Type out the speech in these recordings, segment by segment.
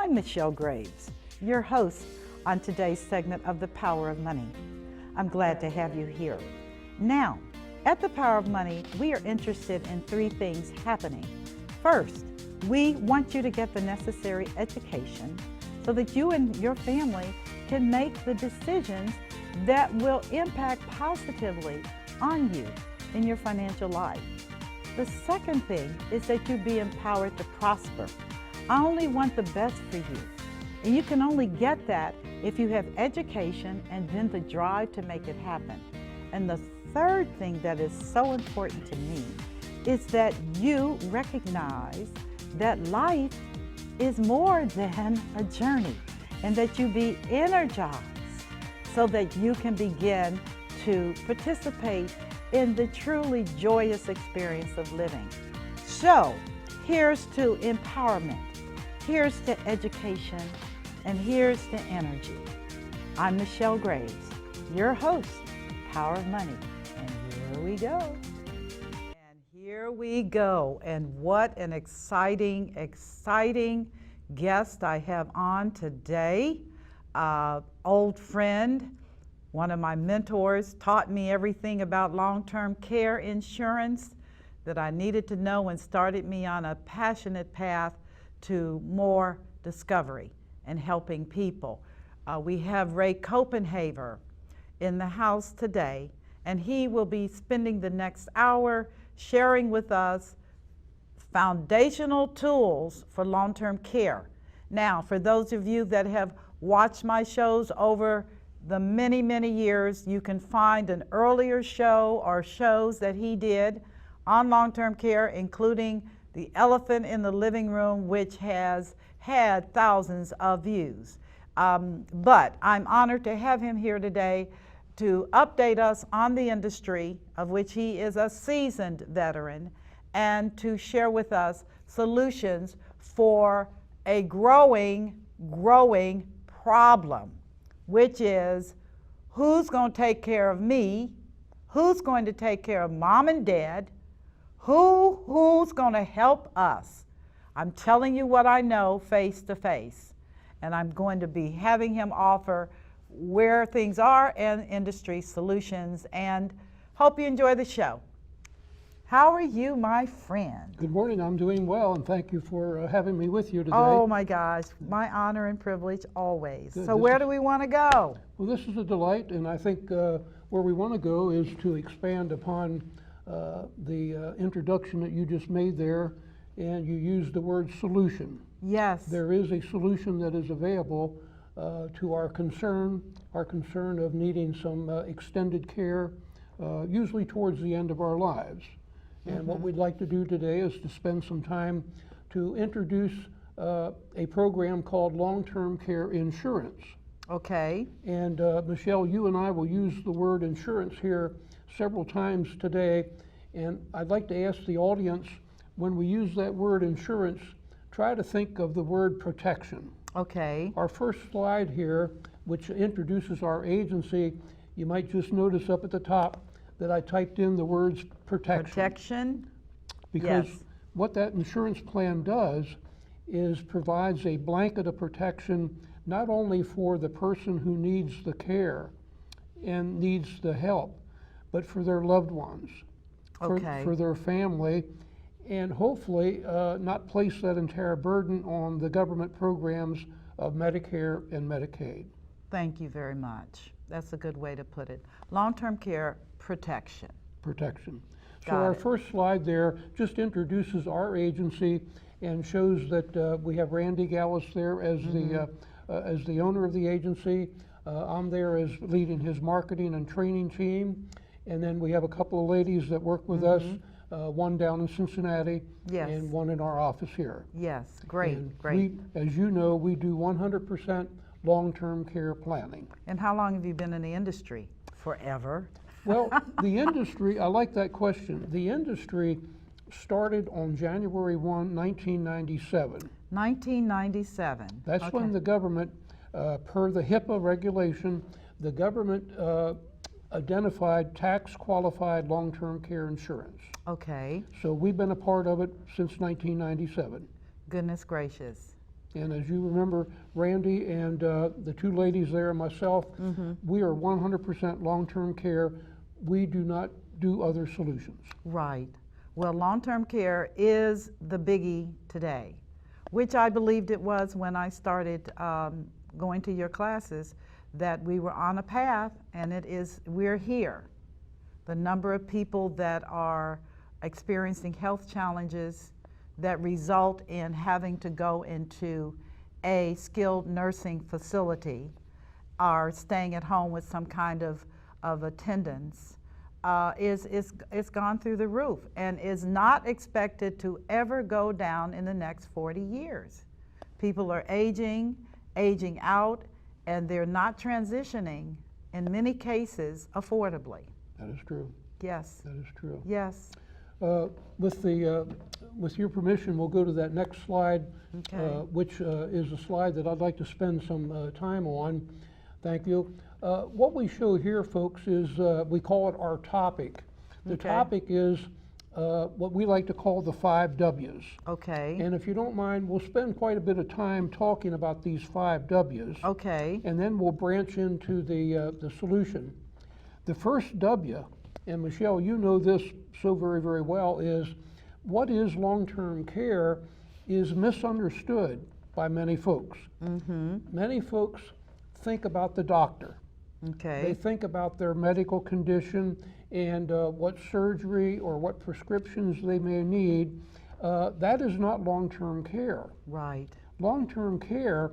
I'm Michelle Graves, your host on today's segment of The Power of Money. I'm glad to have you here. Now, at The Power of Money, we are interested in three things happening. First, we want you to get the necessary education so that you and your family can make the decisions that will impact positively on you in your financial life. The second thing is that you be empowered to prosper. I only want the best for you. And you can only get that if you have education and then the drive to make it happen. And the third thing that is so important to me is that you recognize that life is more than a journey and that you be energized so that you can begin to participate in the truly joyous experience of living. So here's to empowerment, here's to education, and here's to energy. I'm Michelle Graves, your host, Power of Money, and here we go. And here we go, and what an exciting guest I have on today. Old friend, one of my mentors, taught me everything about long-term care insurance that I needed to know and started me on a passionate path to more discovery and helping people. We have Ray Copenhaver in the house today, and he will be spending the next hour sharing with us foundational tools for long-term care. Now, for those of you that have watched my shows over the many years, you can find an earlier show or shows that he did on long-term care, including The Elephant in the Living Room, which has had thousands of views. But I'm honored to have him here today to update us on the industry, of which he is a seasoned veteran, and to share with us solutions for a growing problem, which is who's going to take care of me, who's going to take care of mom and dad, who's going to help us. I'm telling you what I know face to face, and I'm going to be having him offer where things are and industry solutions, and hope you enjoy the show. How are you, my friend? Good morning. I'm doing well, and thank you for having me with you today. Oh my gosh, my honor and privilege always. Good. So where do we want to go? Well, this is a delight, and I think where we want to go is to expand upon the introduction that you just made there, and you used the word solution. Yes. There is a solution that is available to our concern of needing some extended care, usually towards the end of our lives. And what we'd like to do today is to spend some time to introduce a program called long-term care insurance. Okay. And Michelle, you and I will use the word insurance here several times today. And I'd like to ask the audience, when we use that word insurance, try to think of the word protection. Okay. Our first slide here, which introduces our agency, you might just notice up at the top that I typed in the words protection. Protection. Because yes. What that insurance plan does is provides a blanket of protection not only for the person who needs the care and needs the help, but for their loved ones, for their family, and hopefully not place that entire burden on the government programs of Medicare and Medicaid. Thank you very much. That's a good way to put it. Long-term care protection. Protection. So our first slide there just introduces our agency and shows that we have Randy Gallus there as the owner of the agency. I'm there as leading his marketing and training team, and then we have a couple of ladies that work with us. One down in Cincinnati, yes, and one in our office here. Yes, great, and great. We, as you know, we do 100% long-term care planning. And how long have you been in the industry? Forever? Well, the industry, I like that question. The industry started on January 1, 1997. 1997. That's when the government, per the HIPAA regulation, the government identified tax-qualified long-term care insurance. Okay. So we've been a part of it since 1997. Goodness gracious. And as you remember, Randy and the two ladies there and myself, we are 100% long-term care. We do not do other solutions. Right. Well, long-term care is the biggie today, which I believed it was when I started going to your classes, that we were on a path, and we're here. The number of people that are experiencing health challenges that result in having to go into a skilled nursing facility, are staying at home with some kind of attendance, is gone through the roof and is not expected to ever go down in the next 40 years. People are aging out, and they're not transitioning, in many cases, affordably. That is true. Yes. That is true. Yes. With your permission, we'll go to that next slide, Okay. which is a slide that I'd like to spend some time on. Thank you. What we show here, folks, is we call it our topic. The Okay. topic is what we like to call the 5 W's. Okay. And if you don't mind, we'll spend quite a bit of time talking about these 5 W's. Okay. And then we'll branch into the solution. The first W, and Michelle, you know this so very, very well, is what is long-term care is misunderstood by many folks. Many folks think about the doctor. Okay. They think about their medical condition and what surgery or what prescriptions they may need. That is not long-term care. Right. Long-term care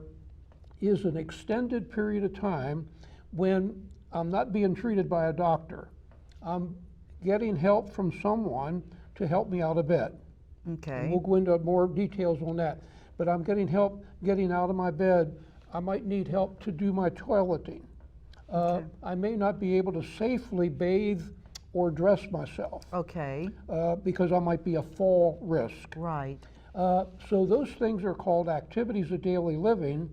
is an extended period of time when I'm not being treated by a doctor. I'm getting help from someone to help me out of bed. Okay. And we'll go into more details on that. But I'm getting help getting out of my bed. I might need help to do my toileting. Okay. I may not be able to safely bathe or dress myself Okay. because I might be a fall risk. Right. So those things are called activities of daily living,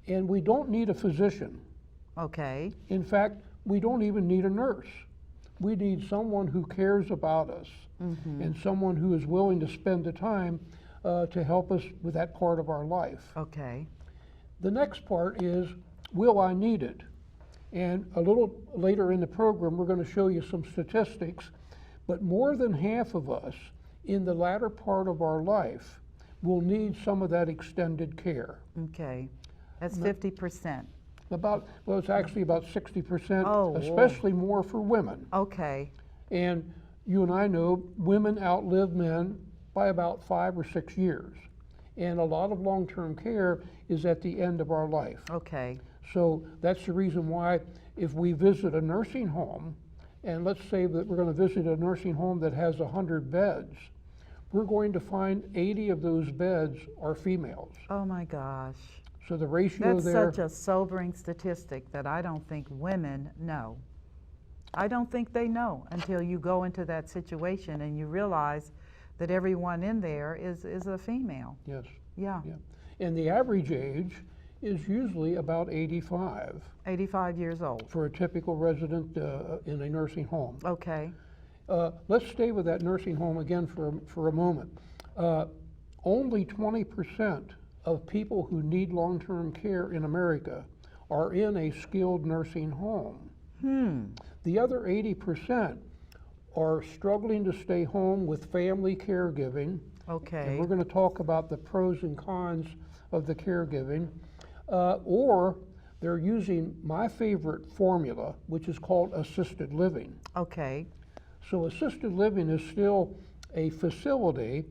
and we don't need a physician. Okay. In fact, we don't even need a nurse. We need someone who cares about us and someone who is willing to spend the time to help us with that part of our life. Okay. The next part is, will I need it? And a little later in the program, we're going to show you some statistics, but more than half of us in the latter part of our life will need some of that extended care. Okay. That's 50%. Well, it's actually about 60%, Oh, especially more for women. Okay. And you and I know women outlive men by about 5 or 6 years. And a lot of long-term care is at the end of our life. Okay. So that's the reason why if we visit a nursing home, and let's say that we're going to visit a nursing home that has 100 beds, we're going to find 80 of those beds are females. Oh my gosh. So the ratio That's there. such a sobering statistic that I don't think women know. I don't think they know until you go into that situation and you realize that everyone in there is a female. Yes. Yeah. Yeah. And the average age is usually about 85 85 years old. for a typical resident in a nursing home. Okay. Let's stay with that nursing home again for a moment. Only 20% of people who need long-term care in America are in a skilled nursing home. The other 80% are struggling to stay home with family caregiving. Okay. And we're going to talk about the pros and cons of the caregiving. Or they're using my favorite formula, which is called assisted living. Okay. So assisted living is still a facility,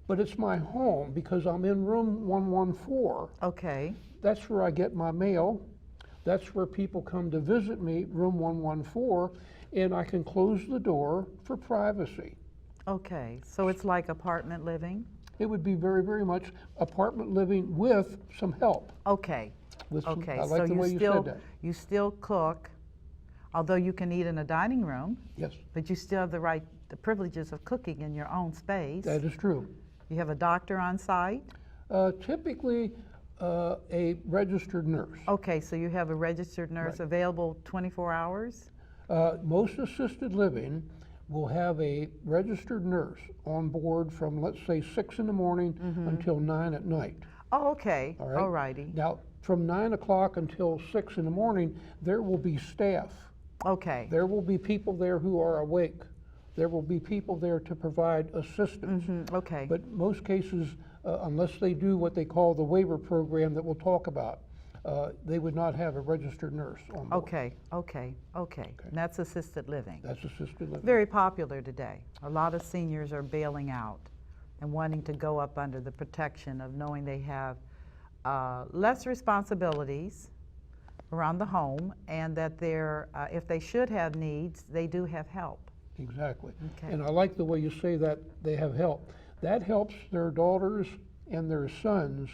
but it's my home because I'm in room 114. Okay. That's where I get my mail. That's where people come to visit me, room 114, and I can close the door for privacy. Okay. So it's like apartment living? It would be very, very much apartment living with some help. Okay. With some, Okay. I like So the way you said that. you still cook, although you can eat in a dining room, Yes, but you still have the privileges of cooking in your own space. that is true. You have a doctor on site? Typically, a registered nurse. Okay, so you have a registered nurse Right. available 24 hours? Most assisted living will have a registered nurse on board from, let's say, 6 in the morning until 9 at night. Oh, okay. All right? All righty. Now, from 9 o'clock until 6 in the morning, there will be staff. Okay. There will be people there who are awake. There will be people there to provide assistance. Okay. But most cases, unless they do what they call the waiver program that we'll talk about, they would not have a registered nurse on board. Okay. And that's assisted living. That's assisted living. Very popular today. A lot of seniors are bailing out and wanting to go up under the protection of knowing they have less responsibilities around the home, and that they're, if they should have needs, they do have help. Exactly. Okay. And I like the way you say that they have help. That helps their daughters and their sons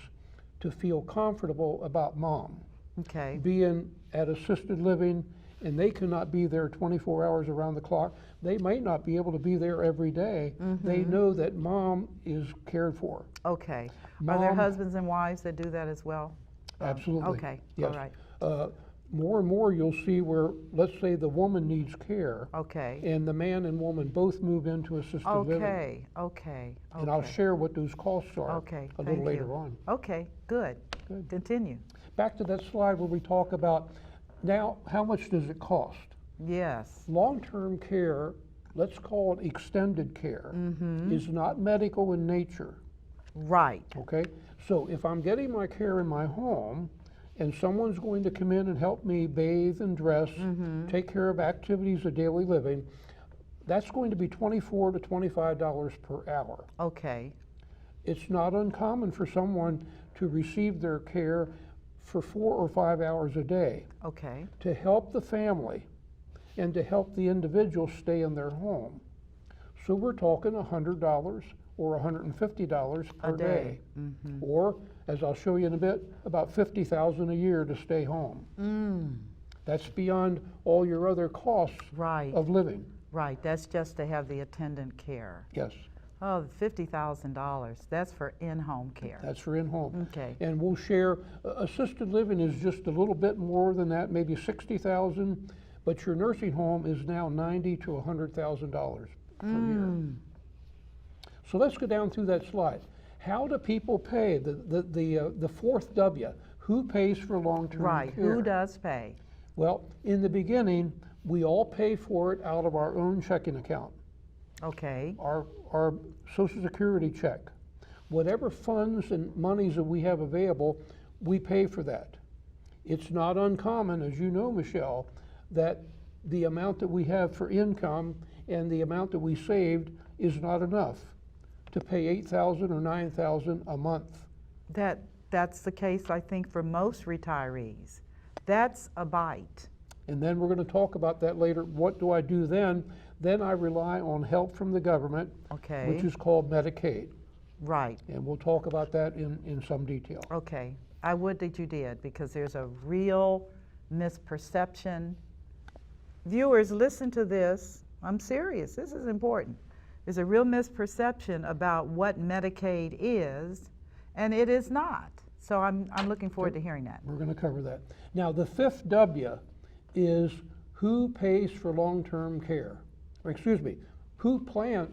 to feel comfortable about mom Okay. being at assisted living, and they cannot be there 24 hours around the clock. They might not be able to be there every day. They know that mom is cared for. Okay. Are there Mom- husbands and wives that do that as well? Absolutely. Okay. Yes. All right. More and more you'll see where, let's say the woman needs care, Okay. and the man and woman both move into assisted living. Okay. And I'll share what those costs are Okay, a thank little later you. on. Okay, good. Good. Continue. Back to that slide where we talk about, now, how much does it cost? Yes. Long-term care, let's call it extended care, is not medical in nature, Right. okay? So if I'm getting my care in my home, and someone's going to come in and help me bathe and dress, take care of activities of daily living, that's going to be $24 to $25 per hour. Okay. It's not uncommon for someone to receive their care for 4 or 5 hours a day Okay. to help the family and to help the individual stay in their home. So we're talking $100 or $150 per A day. Or, as I'll show you in a bit, about $50,000 a year to stay home. That's beyond all your other costs Right. of living. Right. That's just to have the attendant care. Yes, Oh, $50,000. That's for in-home care. that's for in-home. Okay. And we'll share, assisted living is just a little bit more than that, maybe $60,000, but your nursing home is now $90,000 to $100,000 per year. So let's go down through that slide. How do people pay? The fourth W, who pays for long-term Right. care? Who does pay? Well, in the beginning, we all pay for it out of our own checking account, Okay. our Social Security check. Whatever funds and monies that we have available, we pay for that. It's not uncommon, as you know, Michelle, that the amount that we have for income and the amount that we saved is not enough to pay $8,000 or $9,000 a month. That's the case, I think, for most retirees. That's a bite. And then we're going to talk about that later. What do I do then? Then I rely on help from the government, Okay. which is called Medicaid. Right. And we'll talk about that in some detail. Okay. I would that you did, because there's a real misperception. Viewers, listen to this. I'm serious. This is important. There's a real misperception about what Medicaid is, and it is not. So I'm looking forward to hearing that. We're going to cover that. Now, the fifth W is who pays for long-term care? Or excuse me,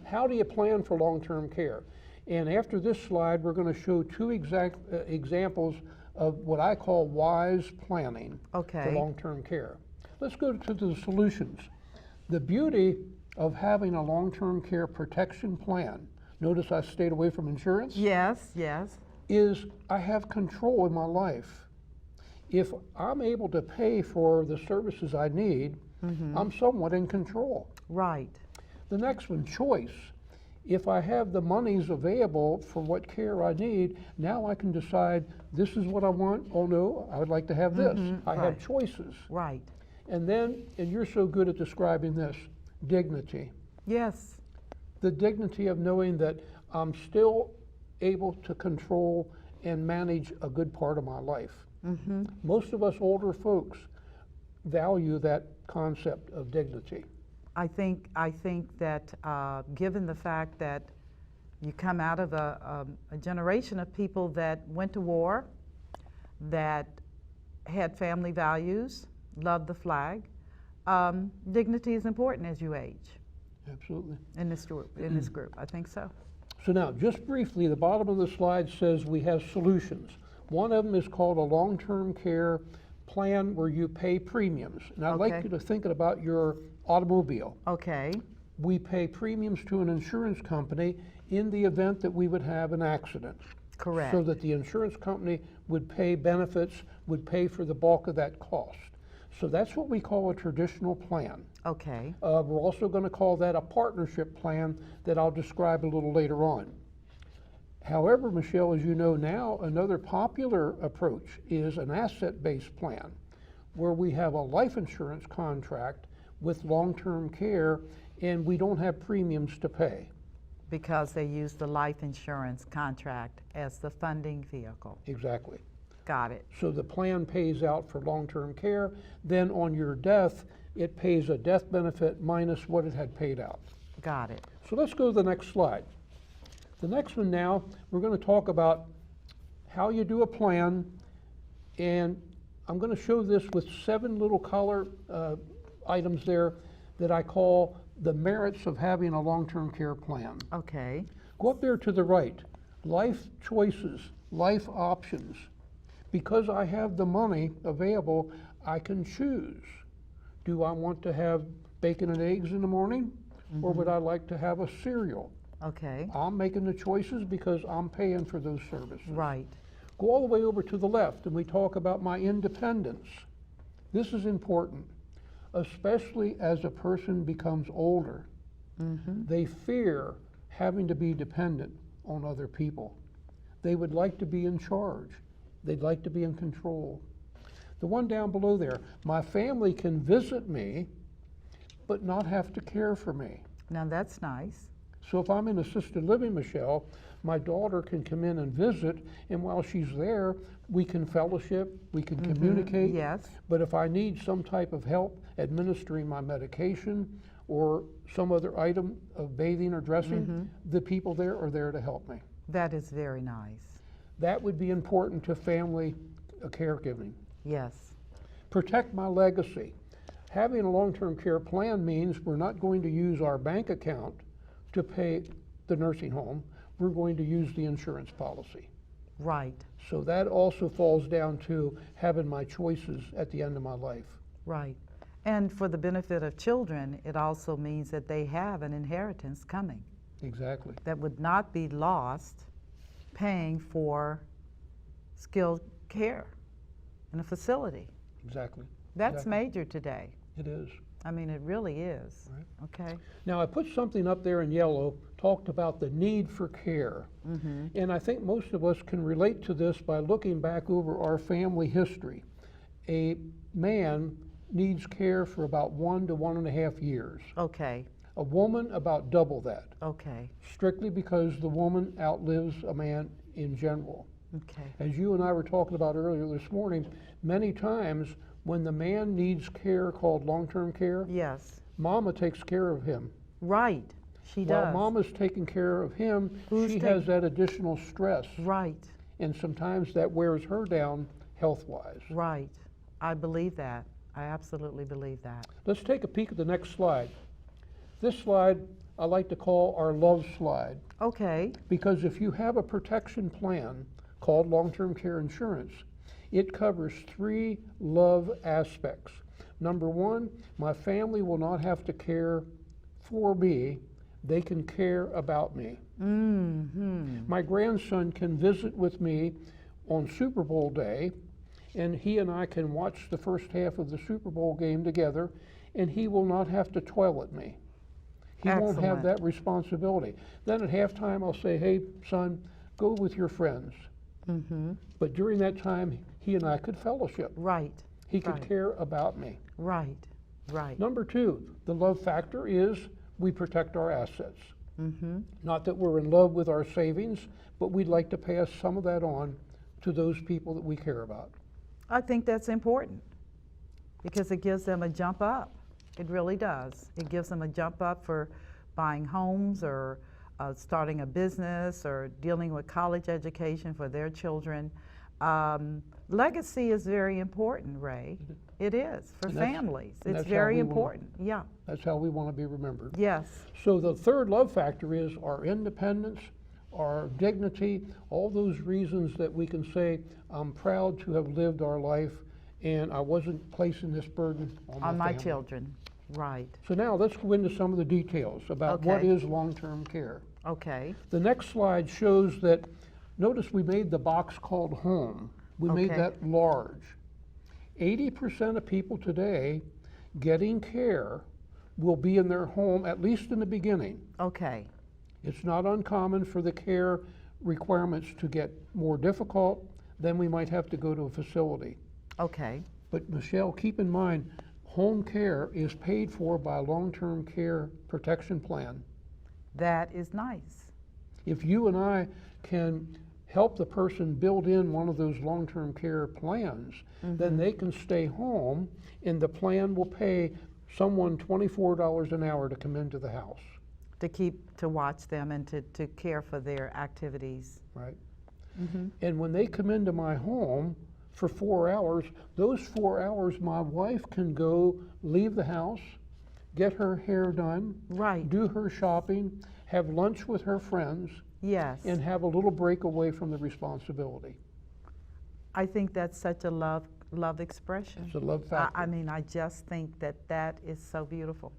how do you plan for long-term care? And after this slide, we're going to show two examples of what I call wise planning for Okay. long-term care. Let's go to the solutions. The beauty of having a long-term care protection plan, notice I stayed away from insurance, Yes. is I have control in my life. If I'm able to pay for the services I need, I'm somewhat in control. Right. The next one, choice. If I have the monies available for what care I need, now I can decide this is what I want. Oh no, I would like to have this. I have Right. choices. Right. And then, and you're so good at describing this, dignity. Yes. The dignity of knowing that I'm still able to control and manage a good part of my life. Most of us older folks value that concept of dignity. I think that given the fact that you come out of a generation of people that went to war, that had family values, loved the flag, dignity is important as you age Absolutely. in this group. I think so. So now, just briefly, the bottom of the slide says we have solutions. One of them is called a long-term care plan where you pay premiums. And I'd like Okay. you to think about your automobile. Okay, We pay premiums to an insurance company in the event that we would have an accident. correct. So that the insurance company would pay benefits, would pay for the bulk of that cost. So that's what we call a traditional plan. Okay, We're also going to call that a partnership plan that I'll describe a little later on. However, Michelle, as you know now, another popular approach is an asset-based plan, where we have a life insurance contract with long-term care and we don't have premiums to pay. because they use the life insurance contract as the funding vehicle. Exactly. Got it. So the plan pays out for long-term care, then on your death, it pays a death benefit minus what it had paid out. Got it. So let's go to the next slide. The next one now, we're going to talk about how you do a plan, and I'm going to show this with 7 little color items there that I call the merits of having a long-term care plan. Okay, Go up there to the right, life choices, life options. Because I have the money available, I can choose. Do I want to have bacon and eggs in the morning, or would I like to have a cereal? okay, I'm making the choices because I'm paying for those services. right. Go all the way over to the left and we talk about my independence. This is important, especially as a person becomes older. They fear having to be dependent on other people. They would like to be in charge. They'd like to be in control. The one down below there, my family can visit me, but not have to care for me. Now that's nice. So if I'm in assisted living, Michelle, my daughter can come in and visit, and while she's there, we can fellowship, we can communicate. Yes, But if I need some type of help administering my medication or some other item of bathing or dressing, the people there are there to help me. that is very nice. That would be important to family caregiving. Yes, Protect my legacy. Having a long-term care plan means we're not going to use our bank account to pay the nursing home. We're going to use the insurance policy. right, So that also falls down to having my choices at the end of my life. right. And for the benefit of children, it also means that they have an inheritance coming Exactly. that would not be lost paying for skilled care in a facility. Exactly. That's Exactly. major today. It is. I mean, it really is. Right. Okay, Now, I put something up there in yellow, talked about the need for care. And I think most of us can relate to this by looking back over our family history. A man needs care for about 1 to 1.5 years. okay, A woman about double that, okay, strictly because the woman outlives a man in general. okay. As you and I were talking about earlier this morning, many times when the man needs care called long-term care, Yes, mama takes care of him. right, she While does. mama's taking care of him, Who's she taking- has that additional stress, Right, and sometimes that wears her down health-wise. right. I believe that. I absolutely believe that. Let's take a peek at the next slide. This slide I like to call our love slide, Okay, because if you have a protection plan called long-term care insurance, it covers 3 love aspects. Number 1, my family will not have to care for me, they can care about me. My grandson can visit with me on Super Bowl day, and he and I can watch the first half of the Super Bowl game together, and he will not have to toilet me. He won't have Excellent. that responsibility. Then at halftime, I'll say, hey, son, go with your friends. But during that time, he and I could fellowship. right, He could Right. care about me. right, right. Number 2, the love factor is we protect our assets. Not that we're in love with our savings, but we'd like to pass some of that on to those people that we care about. I think that's important because it gives them a jump up. It really does. It gives them a jump up for buying homes or starting a business or dealing with college education for their children. Legacy is very important, Ray. It is for And that's- families. and It's that's how very we wanna- important. Yeah. That's how we want to be remembered. Yes. So the third love factor is our independence, our dignity, all those reasons that we can say, I'm proud to have lived our life and I wasn't placing this burden on my family. children. Right. So now let's go into some of the details about what Okay. is long-term care. Okay. The next slide shows that, notice we made the box called home. We made Okay. that large. 80% of people today getting care will be in their home, at least in the beginning. Okay. It's not uncommon for the care requirements to get more difficult, then we might have to go to a facility. Okay. But Michelle, keep in mind, home care is paid for by a long-term care protection plan. That is nice. If you and I can help the person build in one of those long-term care plans, then they can stay home and the plan will pay someone $24 an hour to come into the house, To watch them and to care for their activities. right? And when they come into my home for 4 hours, those 4 hours my wife can go leave the house, get her hair done, Right. do her shopping, have lunch with her friends, Yes. and have a little break away from the responsibility. I think that's such a love expression. It's a love factor. I mean, I just think that is so beautiful.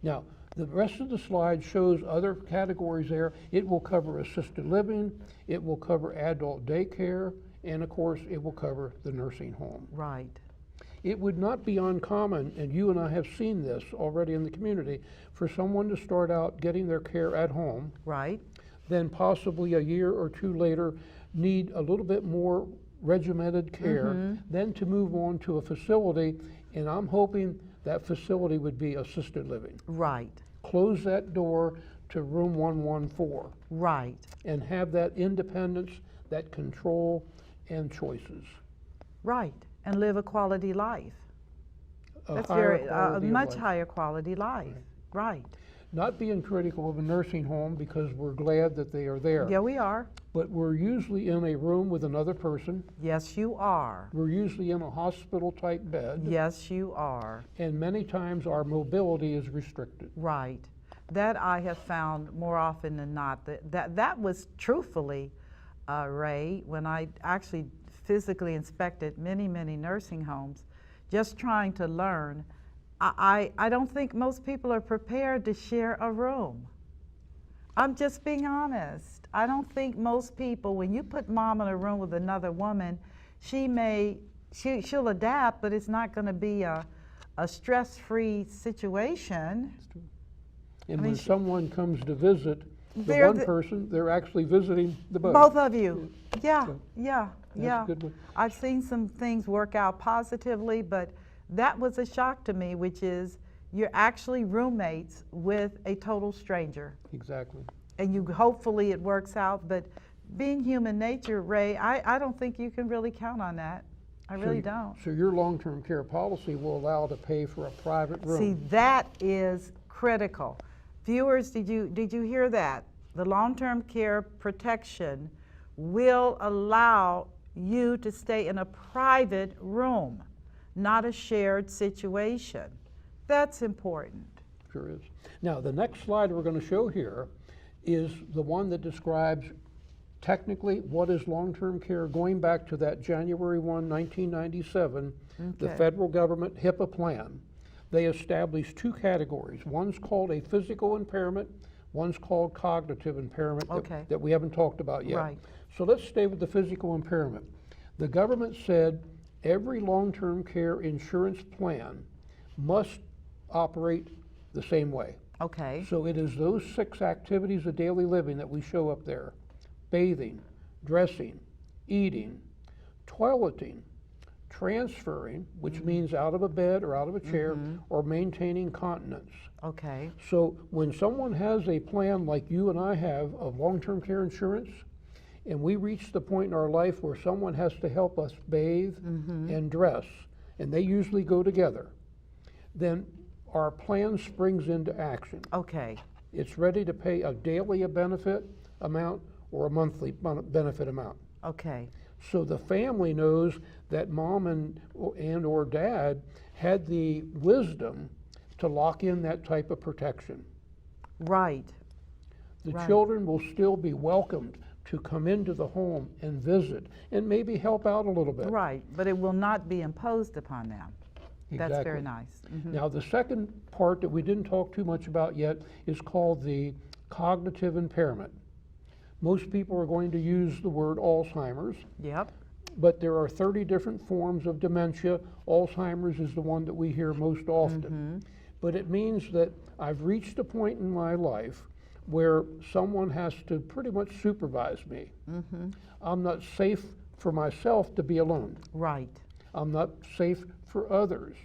Now, the rest of the slide shows other categories there. It will cover assisted living, it will cover adult daycare, and of course, it will cover the nursing home. Right. It would not be uncommon, and you and I have seen this already in the community, for someone to start out getting their care at home, Right. then possibly a year or two later need a little bit more regimented care, then to move on to a facility, and I'm hoping that facility would be assisted living. Right. Close that door to room 114 Right. and have that independence, that control, and choices. Right. And live a quality life. A That's higher very, a quality of much life. higher quality life. Right. Not being critical of a nursing home because we're glad that they are there, Yeah, we are. but we're usually in a room with another person. Yes, you are. We're usually in a hospital-type bed, Yes, you are. and many times our mobility is restricted. Right. That I have found more often than not. That was truthfully, Ray, when I actually physically inspected many nursing homes, just trying to learn. I don't think most people are prepared to share a room. I'm just being honest. I don't think most people, when you put mom in a room with another woman, she'll adapt, but it's not going to be a stress-free situation. And mean, when someone comes to visit the They're one the- person, they're actually visiting the both. Both of you. Yeah, So, yeah, that's yeah. a good one. I've seen some things work out positively, but that was a shock to me, which is you're actually roommates with a total stranger. Exactly. And hopefully it works out, but being human nature, Ray, I don't think you can really count on that. I really don't. So your long-term care policy will allow to pay for a private room. See, that is critical. Viewers, did you hear that? The long-term care protection will allow you to stay in a private room, not a shared situation. That's important. Sure is. Now, the next slide we're going to show here is the one that describes technically what is long-term care going back to that January 1, 1997, the Okay. federal government HIPAA plan. They established two categories. One's called a physical impairment, one's called cognitive impairment Okay. that we haven't talked about yet. Right. So let's stay with the physical impairment. The government said every long-term care insurance plan must operate the same way. Okay. So it is those 6 activities of daily living that we show up there: bathing, dressing, eating, toileting, transferring, which means out of a bed or out of a chair, or maintaining continence. Okay. So when someone has a plan like you and I have of long-term care insurance, and we reach the point in our life where someone has to help us bathe and dress, and they usually go together, then our plan springs into action. Okay. It's ready to pay a daily benefit amount or a monthly benefit amount. Okay. So the family knows that mom and or dad had the wisdom to lock in that type of protection. Right. The Right. children will still be welcomed to come into the home and visit and maybe help out a little bit. Right, but it will not be imposed upon them. That's very Exactly. nice. Mhm. Now, the second part that we didn't talk too much about yet is called the cognitive impairment. Most people are going to use the word Alzheimer's, Yep. but there are 30 different forms of dementia. Alzheimer's is the one that we hear most often. But it means that I've reached a point in my life where someone has to pretty much supervise me. I'm not safe for myself to be alone. Right, I'm not safe for others.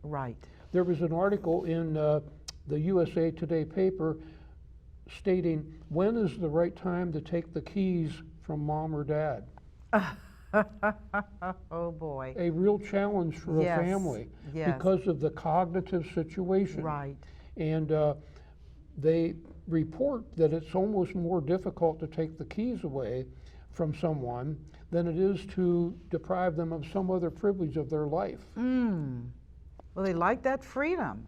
right. There was an article in the USA Today paper stating, when is the right time to take the keys from mom or dad? Oh, boy. A real challenge for Yes, a family yes. because of the cognitive situation. Right. And they report that it's almost more difficult to take the keys away from someone than it is to deprive them of some other privilege of their life. Well, they like that freedom.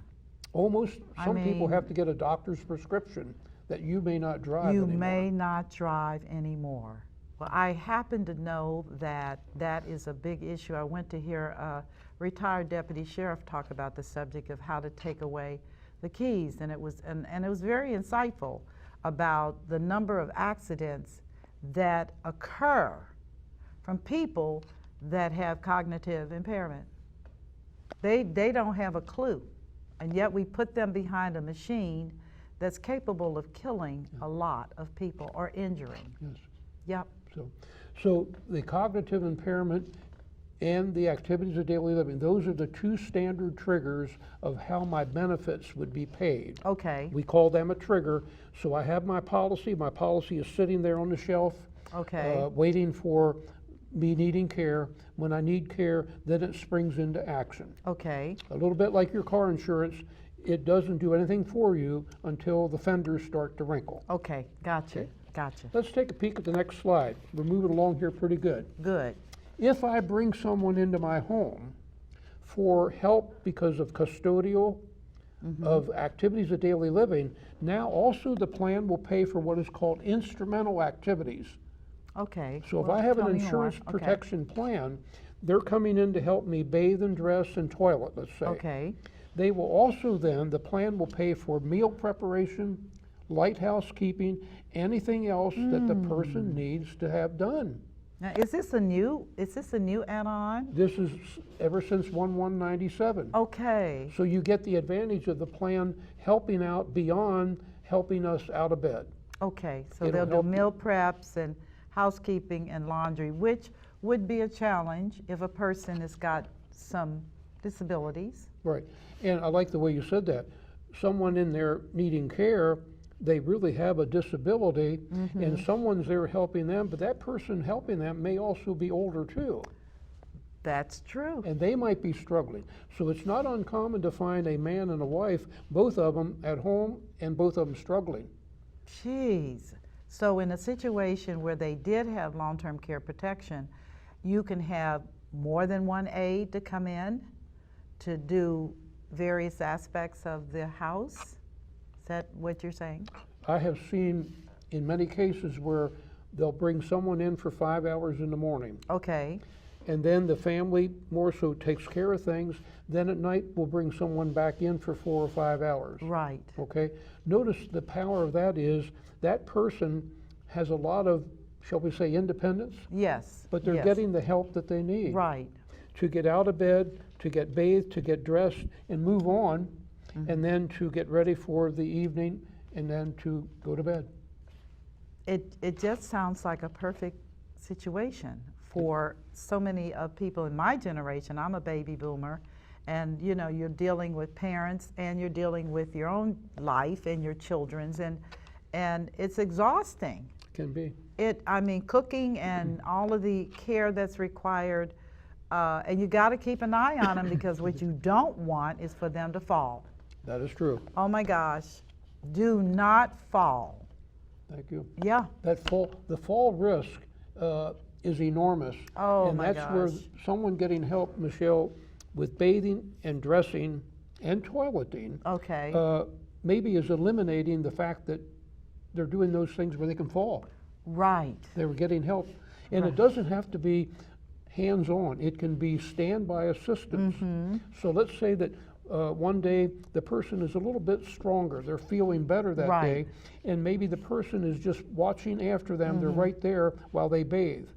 Almost, I some people mean- have to get a doctor's prescription that you may not drive You anymore. may not drive anymore. Well, I happen to know that that is a big issue. I went to hear a retired deputy sheriff talk about the subject of how to take away the keys, and it was very insightful about the number of accidents that occur from people that have cognitive impairment. They don't have a clue, and yet we put them behind a machine that's capable of killing a lot of people or injuring. Yes. Yep. So the cognitive impairment and the activities of daily living, those are the two standard triggers of how my benefits would be paid. Okay. We call them a trigger. So I have my policy. My policy is sitting there on the shelf, Okay. waiting for me needing care. When I need care, then it springs into action. Okay. A little bit like your car insurance, it doesn't do anything for you until the fenders start to wrinkle. Okay. Gotcha. Okay. Gotcha. Let's take a peek at the next slide. We're moving along here pretty good. Good. If I bring someone into my home for help because of custodial, of activities of daily living, now also the plan will pay for what is called instrumental activities. Okay. So if Well, I have an tell me more. insurance Okay. protection plan, they're coming in to help me bathe and dress and toilet, let's say. Okay. They will also then, the plan will pay for meal preparation, light housekeeping, anything else that the person needs to have done. Now, is this a new add-on? This is ever since 1/1/97. Okay. So you get the advantage of the plan helping out beyond helping us out of bed. Okay. So It'll they'll do help you. meal preps and housekeeping and laundry, which would be a challenge if a person has got some disabilities. Right. And I like the way you said that. Someone in there needing care, they really have a disability, and someone's there helping them, but that person helping them may also be older too, That's true. and they might be struggling. So it's not uncommon to find a man and a wife, both of them at home and both of them struggling. Jeez. So in a situation where they did have long-term care protection, you can have more than one aide to come in to do various aspects of the house? Is that what you're saying? I have seen in many cases where they'll bring someone in for 5 hours in the morning, Okay. and then the family more so takes care of things. Then at night, we'll bring someone back in for 4 or 5 hours. Right. Okay? Notice the power of that is that person has a lot of, shall we say, independence, Yes. but they're yes. getting the help that they need Right. to get out of bed, to get bathed, to get dressed, and move on, and then to get ready for the evening, and then to go to bed. It just sounds like a perfect situation for so many of people in my generation. I'm a baby boomer, and you know, you're dealing with parents and you're dealing with your own life and your children's, and it's exhausting. Can be. I mean, cooking and all of the care that's required, and you got to keep an eye on them because what you don't want is for them to fall. That is true. Oh my gosh, do not fall. Thank you. Yeah. The fall risk is enormous. Oh, and my that's where gosh. someone getting help, Michelle, with bathing and dressing and toileting, Okay. maybe is eliminating the fact that they're doing those things where they can fall. Right. They were getting help. And Right. it doesn't have to be hands-on. It can be standby assistance. So let's say that one day the person is a little bit stronger. They're feeling better that Right. day. And maybe the person is just watching after them. They're right there while they bathe.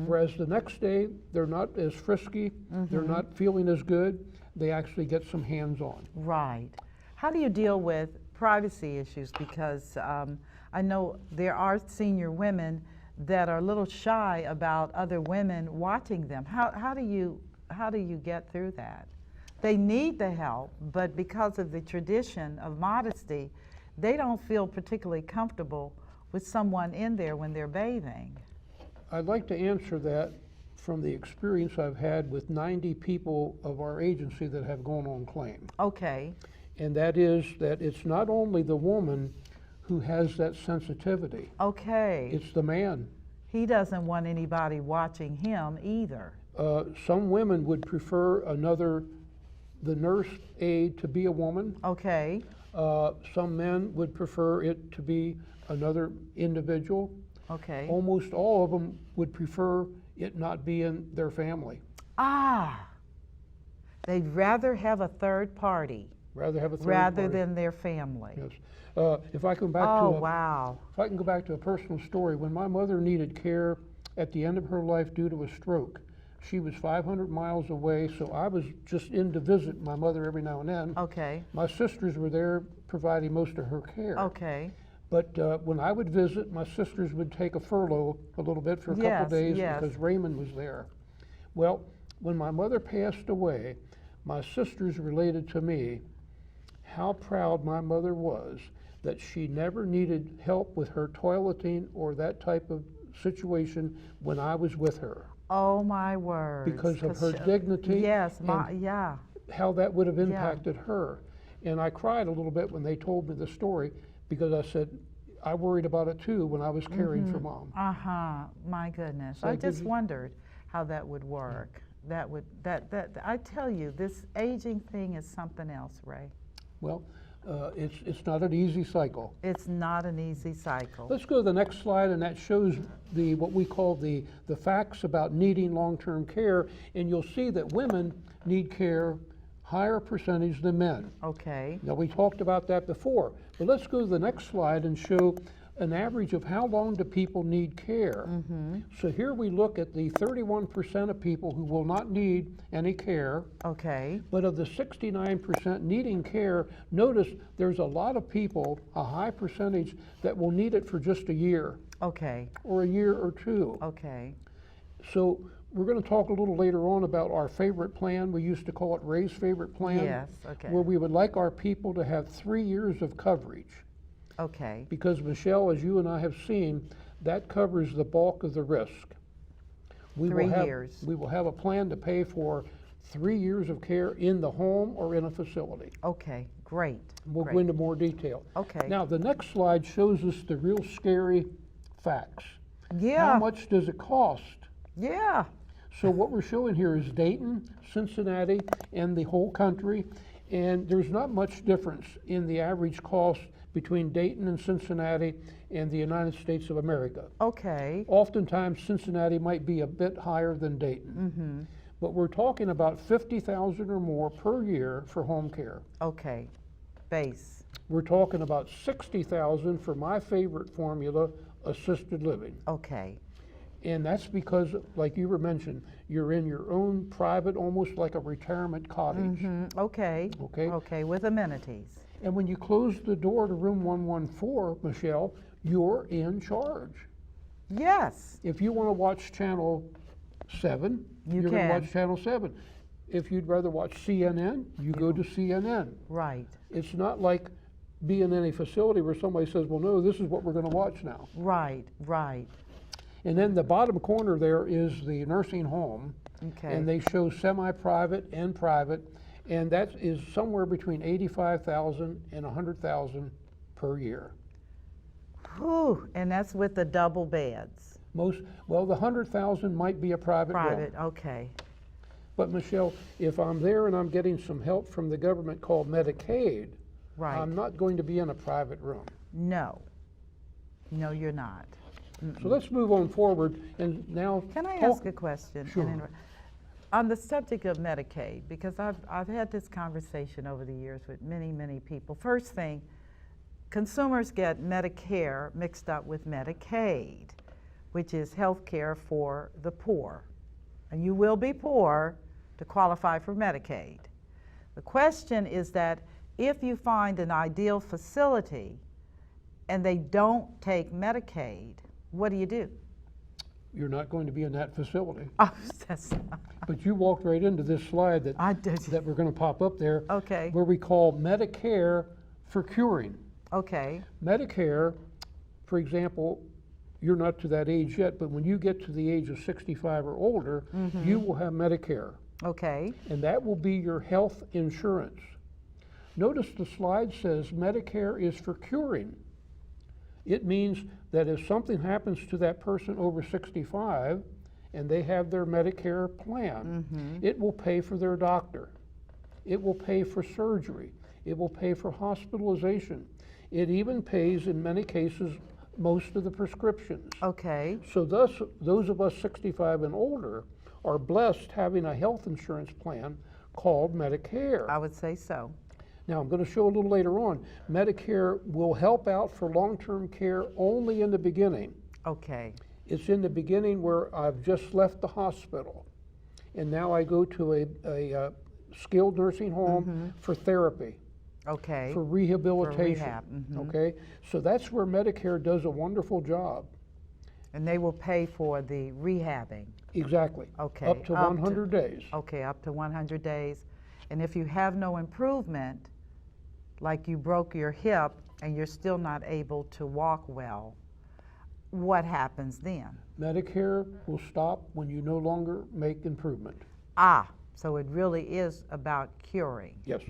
Whereas the next day, they're not as frisky. They're not feeling as good. They actually get some hands-on. Right. How do you deal with privacy issues? Because I know there are senior women that are a little shy about other women watching them. How do you get through that? They need the help, but because of the tradition of modesty, they don't feel particularly comfortable with someone in there when they're bathing. I'd like to answer that from the experience I've had with 90 people of our agency that have gone on claim. Okay. And that is that it's not only the woman who has that sensitivity, Okay. it's the man. He doesn't want anybody watching him either. Some women would prefer the nurse aide to be a woman. Okay. Some men would prefer it to be another individual. Okay. Almost all of them would prefer it not be in their family. Ah. They'd rather have a third party Rather have a third rather party. than their family. Yes. If I can go back Oh, to wow. if I can go back to a personal story, when my mother needed care at the end of her life due to a stroke, she was 500 miles away, so I was just in to visit my mother every now and then. Okay. My sisters were there providing most of her care. Okay. But when I would visit, my sisters would take a furlough a little bit for a couple Yes, of days yes. because Raymond was there. Well, when my mother passed away, my sisters related to me how proud my mother was that she never needed help with her toileting or that type of situation when I was with her. Oh, my word. Because of her dignity. Yes, and yeah. how that would have impacted her. And I cried a little bit when they told me the story because I said, I worried about it too when I was caring for Mom. Uh-huh. My goodness. So I it gives just you- wondered how that would work. That I tell you, this aging thing is something else, Ray. Well, it's not an easy cycle. It's not an easy cycle. Let's go to the next slide, and that shows what we call the facts about needing long-term care, and you'll see that women need care higher percentage than men. Okay. Now, we talked about that before, but let's go to the next slide and show an average of how long do people need care. So here we look at the 31% of people who will not need any care, Okay. but of the 69% needing care, notice there's a lot of people, a high percentage, that will need it for just a year Okay. or a year or two. Okay. So we're going to talk a little later on about our favorite plan. We used to call it Ray's favorite plan. Yes. Okay. Where we would like our people to have 3 years of coverage. Okay. Because Michelle, as you and I have seen, that covers the bulk of the risk. We 3 will have, years. We will have a plan to pay for 3 years of care in the home or in a facility. Okay. Great. We'll Great. go into more detail. Okay. Now, the next slide shows us the real scary facts. Yeah. How much does it cost? Yeah. So what we're showing here is Dayton, Cincinnati, and the whole country. And there's not much difference in the average cost between Dayton and Cincinnati and the United States of America. Okay. Oftentimes, Cincinnati might be a bit higher than Dayton. But we're talking about $50,000 or more per year for home care. Okay. Base. We're talking about $60,000 for my favorite formula, assisted living. Okay. And that's because, like you were mentioned, you're in your own private, almost like a retirement cottage. Okay. Okay. Okay. With amenities. And when you close the door to room 114, Michelle, you're in charge. Yes. If you want to watch channel 7, You you're going to can. watch channel 7. If you'd rather watch CNN, you go to CNN. Right. It's not like being in a facility where somebody says, well, no, this is what we're going to watch now. Right. Right. And then the bottom corner there is the nursing home. Okay. And they show semi-private and private, and that is somewhere between $85,000 and $100,000 per year. Whew. And that's with the double beds. Well, the $100,000 might be a private room. Private. Okay. But Michelle, if I'm there and I'm getting some help from the government called Medicaid, Right. I'm not going to be in a private room. No. No, you're not. So let's move on forward, and now. Can I ask a question? Sure. On the subject of Medicaid, because I've had this conversation over the years with many people. First thing, consumers get Medicare mixed up with Medicaid, which is health care for the poor. And you will be poor to qualify for Medicaid. The question is that if you find an ideal facility and they don't take Medicaid, what do you do? You're not going to be in that facility. Oh, that's But you walked right into this slide that, I did. that we're going to pop up there, Okay. where we call Medicare for curing. Okay. Medicare, for example, you're not to that age yet, but when you get to the age of 65 or older, you will have Medicare, Okay. and that will be your health insurance. Notice the slide says Medicare is for curing. It means that if something happens to that person over 65 and they have their Medicare plan, it will pay for their doctor. It will pay for surgery. It will pay for hospitalization. It even pays, in many cases, most of the prescriptions. Okay. So thus, those of us 65 and older are blessed having a health insurance plan called Medicare. I would say so. Now, I'm going to show a little later on, Medicare will help out for long-term care only in the beginning. Okay. It's in the beginning where I've just left the hospital, and now I go to a skilled nursing home for therapy, Okay. for rehabilitation. rehab, Okay, so that's where Medicare does a wonderful job. And they will pay for the rehabbing. Exactly. Okay. Up to 100 days. Okay, up to 100 days. And if you have no improvement, like you broke your hip and you're still not able to walk well, what happens then? Medicare will stop when you no longer make improvement. So it really is about curing. Yes,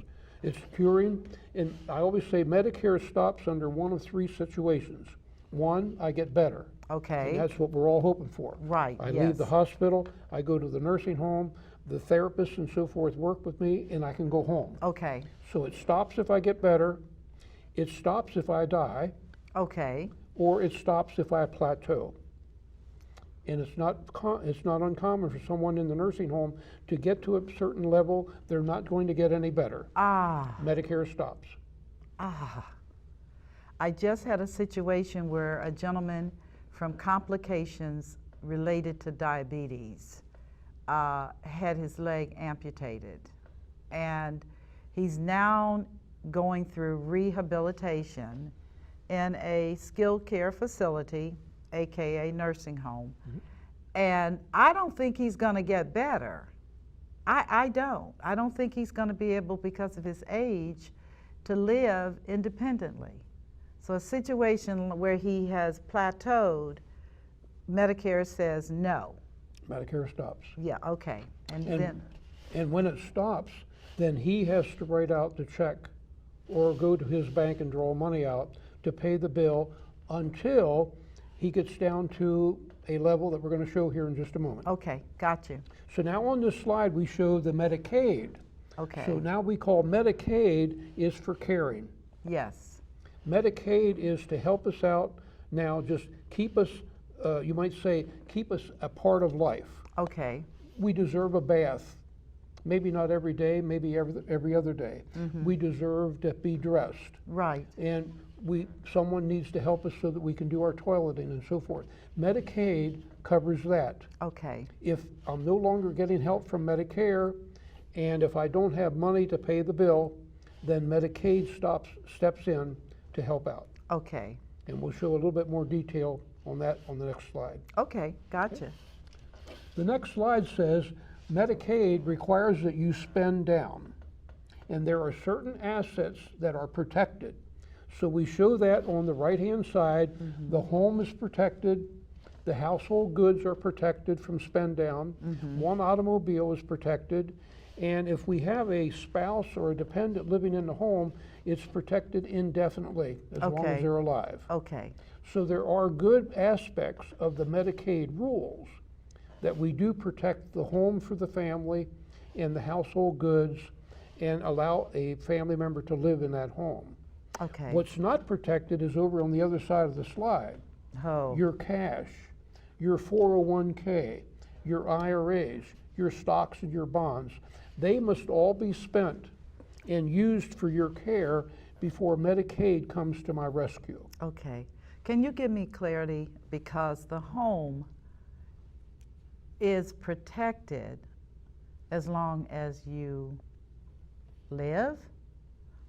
it's curing, and I always say Medicare stops under one of three situations. One, I get better. Okay. And that's what we're all hoping for. Right, I yes. leave the hospital, I go to the nursing home, the therapists and so forth work with me, and I can go home. Okay. So it stops if I get better, it stops if I die, Okay. or it stops if I plateau. And it's not uncommon for someone in the nursing home to get to a certain level, they're not going to get any better. Medicare stops. I just had a situation where a gentleman from complications related to diabetes had his leg amputated. And he's now going through rehabilitation in a skilled care facility, AKA nursing home. And I don't think he's going to get better. I don't think he's going to be able, because of his age, to live independently. So a situation where he has plateaued, Medicare says no. Medicare stops. Yeah, okay. And when it stops, then he has to write out the check or go to his bank and draw money out to pay the bill until he gets down to a level that we're going to show here in just a moment. Okay, got you. So now on this slide we show the Medicaid. Okay. So now we call Medicaid is for caring. Yes. Medicaid is to help us out now, just keep us, you might say, keep us a part of life. Okay. We deserve a bath. Maybe not every day, maybe every other day. We deserve to be dressed. Right. And someone needs to help us so that we can do our toileting and so forth. Medicaid covers that. Okay. If I'm no longer getting help from Medicare, and if I don't have money to pay the bill, then Medicaid steps in to help out. Okay. And we'll show a little bit more detail on that on the next slide. Okay, gotcha. The next slide says Medicaid requires that you spend down, and there are certain assets that are protected. So we show that on the right-hand side. The home is protected, the household goods are protected from spend down, one automobile is protected, and if we have a spouse or a dependent living in the home, it's protected indefinitely as long as they're alive. Okay. So there are good aspects of the Medicaid rules that we do protect the home for the family and the household goods and allow a family member to live in that home. Okay. What's not protected is over on the other side of the slide. Oh, your cash, your 401k, your IRAs, your stocks and your bonds, they must all be spent and used for your care before Medicaid comes to my rescue. okay. Can you give me clarity? Because the home is protected as long as you live,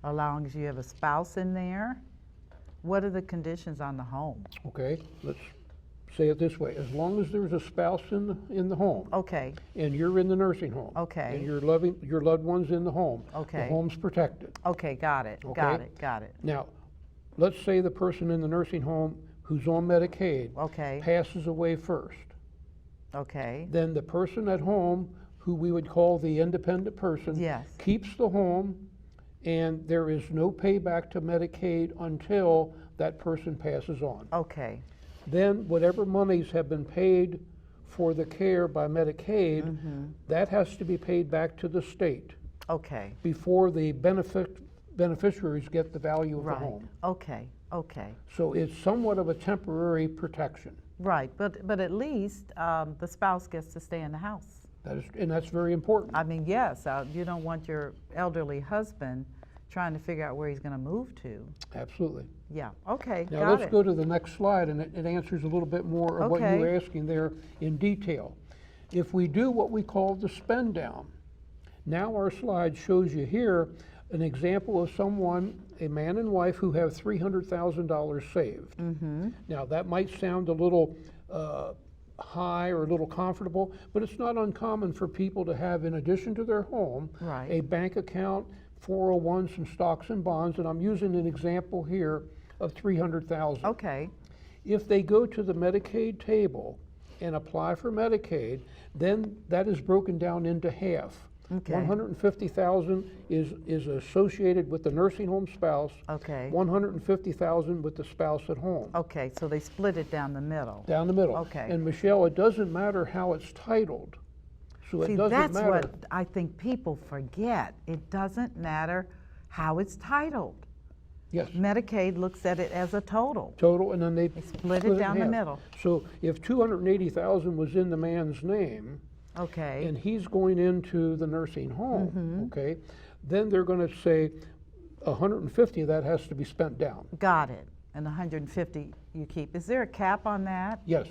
as long as you have a spouse in there. What are the conditions on the home? Okay, let's say it this way. As long as there's a spouse in the home, Okay, and you're in the nursing home, Okay. and your loved one's in the home, the Okay. home's protected. okay, got it, got Okay. it, got it. Now, let's say the person in the nursing home who's on Medicaid Okay, passes away first. okay, Then the person at home, who we would call the independent person, yes, keeps the home, and there is no payback to Medicaid until that person passes on. okay, Then whatever monies have been paid for the care by Medicaid, that has to be paid back to the state okay, before the beneficiaries get the value of the right, home. okay, okay. So it's somewhat of a temporary protection. Right, but at least the spouse gets to stay in the house. And that's very important. I mean, yes, you don't want your elderly husband trying to figure out where he's going to move to. Absolutely. Yeah, okay, Now got let's it. go to the next slide, and it answers a little bit more of what you Okay. were asking there in detail. If we do what we call the spend down, now our slide shows you here an example of someone, a man and wife, who have $300,000 saved. Now that might sound a little high or a little comfortable, but it's not uncommon for people to have, in addition to their home, Right. a bank account, 401, some stocks and bonds, and I'm using an example here of 300,000. Okay, If they go to the Medicaid table and apply for Medicaid, then that is broken down into half. Okay. 150,000 is associated with the nursing home spouse. okay, 150,000 with the spouse at home. okay, so they split it down the middle. Down the middle. Okay. And Michelle, it doesn't matter how it's titled. So See, it doesn't that's matter. what I think people forget. It doesn't matter how it's titled. Yes. Medicaid looks at it as a total. Total, and then they split it down in the half. middle. So if 280,000 was in the man's name, Okay, and he's going into the nursing home, Mm-hmm. okay, then they're going to say 150 of that has to be spent down. got it. And 150 you keep. Is there a cap on that? Yes.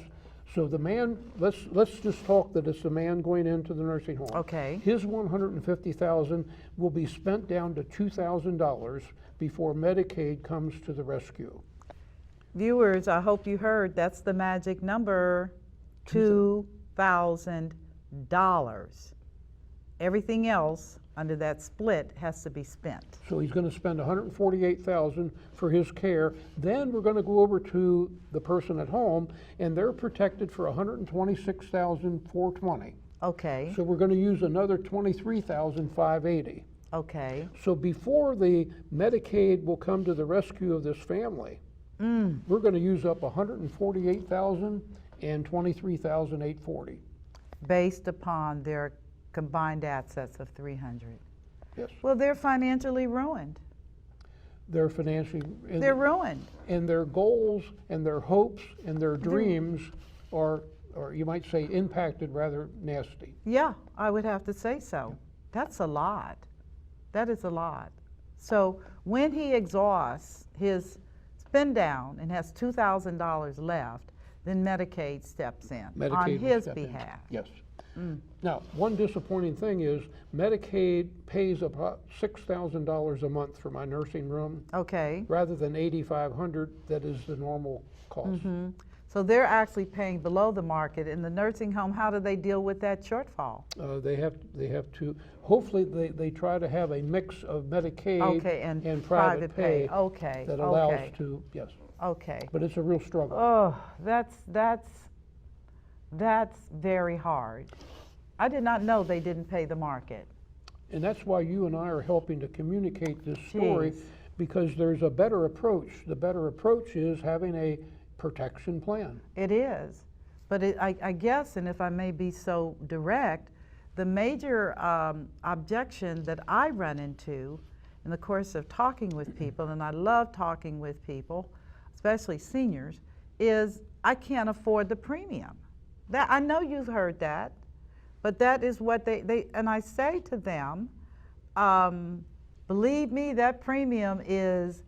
So the man, let's just talk that it's the man going into the nursing home. Okay. His 150,000 will be spent down to $2,000 before Medicaid comes to the rescue. Viewers, I hope you heard that's the magic number, $2,000. Everything else under that split has to be spent. So he's going to spend 148,000 for his care. Then we're going to go over to the person at home, and they're protected for 126,420. Okay, So we're going to use another 23,580. okay, So before the Medicaid will come to the rescue of this family, we're going to use up 148,000 and 23,840. based upon their combined assets of 300. Yes, Well, they're financially ruined. they're financially, They're ruined. and their goals and their hopes and their dreams are, or you might say, impacted rather nasty. Yeah, I would have to say so. That's a lot. That is a lot. So when he exhausts his spend down and has $2,000 left, then Medicaid steps in on Medicaid will his step in. behalf. Yes. Now, one disappointing thing is Medicaid pays about $6,000 a month for my nursing room, Okay, rather than $8,500 that is the normal cost. so they're actually paying below the market. In the nursing home, how do they deal with that shortfall? They have to, hopefully they try to have a mix of Medicaid Okay, and private pay Okay, that allows okay, to, yes, okay. but it's a real struggle. Oh, that's very hard. I did not know they didn't pay the market. And that's why you and I are helping to communicate this story, Jeez. because there's a better approach. The better approach is having a protection plan. It is. But I guess, and if I may be so direct, the major objection that I run into in the course of talking with people, and I love talking with people, especially seniors, is I can't afford the premium. That, I know you've heard that, but that is what they and I say to them, believe me, that premium is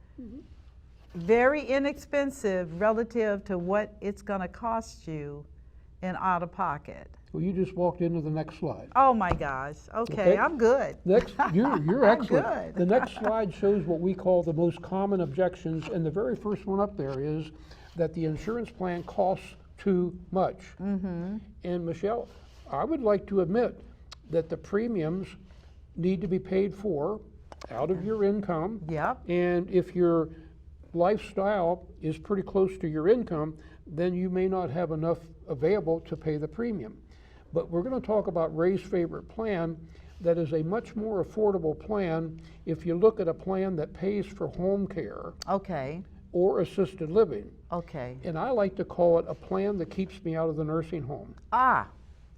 very inexpensive relative to what it's going to cost you in out of pocket. Well, you just walked into the next slide. Oh my gosh. Okay, I'm good. Next, you're I'm excellent. good. The next slide shows what we call the most common objections, and the very first one up there is that the insurance plan costs too much. And Michelle, I would like to admit that the premiums need to be paid for out of your income. Yep. And if your lifestyle is pretty close to your income, then you may not have enough available to pay the premium. But we're going to talk about Ray's favorite plan that is a much more affordable plan if you look at a plan that pays for home care Okay. or assisted living. Okay. And I like to call it a plan that keeps me out of the nursing home. Ah,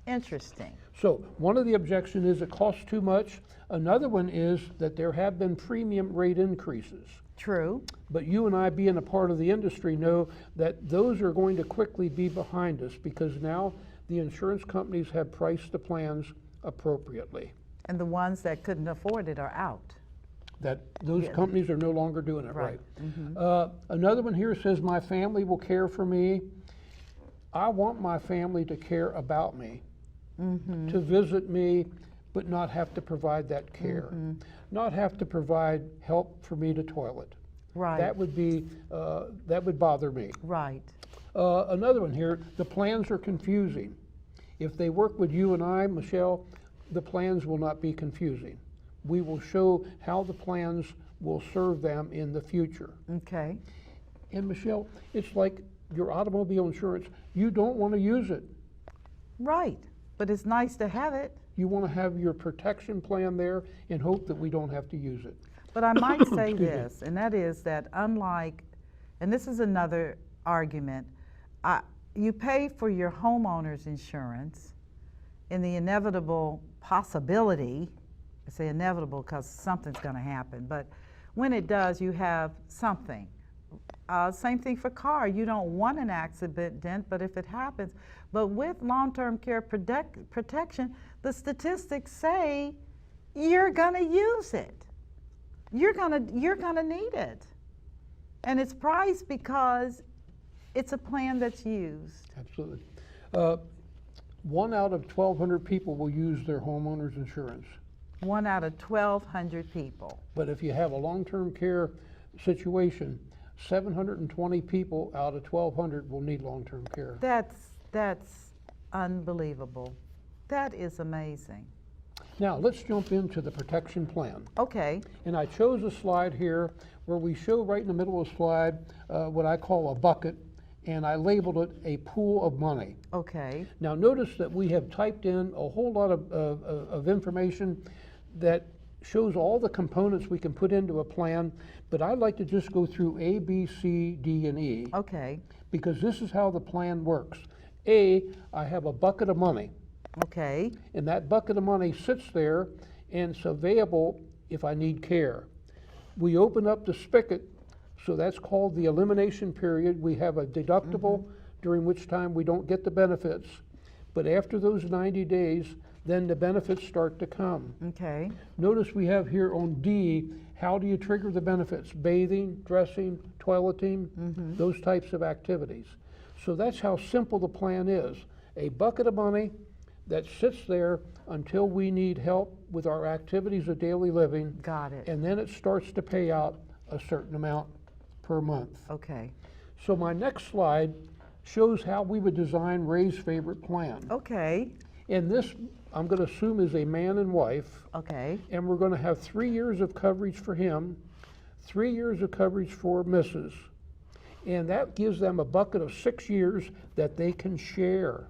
interesting. So one of the objections is it costs too much. Another one is that there have been premium rate increases. True. But you and I, being a part of the industry, know that those are going to quickly be behind us because now the insurance companies have priced the plans appropriately. And the ones that couldn't afford it are out. That those companies are no longer doing it right. Right. Another one here says, my family will care for me. I want my family to care about me, to visit me, but not have to provide that care, not have to provide help for me to toilet. Right. That would bother me. Right. Another one here, the plans are confusing. If they work with you and I, Michelle, the plans will not be confusing. We will show how the plans will serve them in the future. Okay. And Michelle, it's like your automobile insurance. You don't want to use it. Right. But it's nice to have it. You want to have your protection plan there and hope that we don't have to use it. But I might say Excuse me. this, and that is that unlike, and this is another argument, you pay for your homeowner's insurance in the inevitable possibility, I say inevitable because something's going to happen, but when it does, you have something. Same thing for car. You don't want an accident, but if it happens, but with long-term care protection, the statistics say you're going to use it. You're gonna need it, and it's priced because it's a plan that's used. Absolutely. 1 out of 1,200 people will use their homeowner's insurance. 1 out of 1,200 people. But if you have a long-term care situation, 720 people out of 1,200 will need long-term care. That's unbelievable. That is amazing. Now, let's jump into the protection plan. Okay. And I chose a slide here where we show right in the middle of the slide what I call a bucket, and I labeled it a pool of money. Okay. Now, notice that we have typed in a whole lot of information that shows all the components we can put into a plan, but I'd like to just go through A, B, C, D, and E. Okay. Because this is how the plan works. A, I have a bucket of money. Okay. And that bucket of money sits there and it's available if I need care. We open up the spigot, so that's called the elimination period. We have a deductible during which time we don't get the benefits. But after those 90 days, then the benefits start to come. Okay. Notice we have here on D, how do you trigger the benefits? Bathing, dressing, toileting, those types of activities. So that's how simple the plan is. A bucket of money that sits there until we need help with our activities of daily living. Got it. And then it starts to pay out a certain amount per month. Okay. So my next slide shows how we would design Ray's favorite plan. Okay. And this, I'm going to assume, is a man and wife. Okay. And we're going to have 3 years of coverage for him, 3 years of coverage for Mrs. And that gives them a bucket of 6 years that they can share.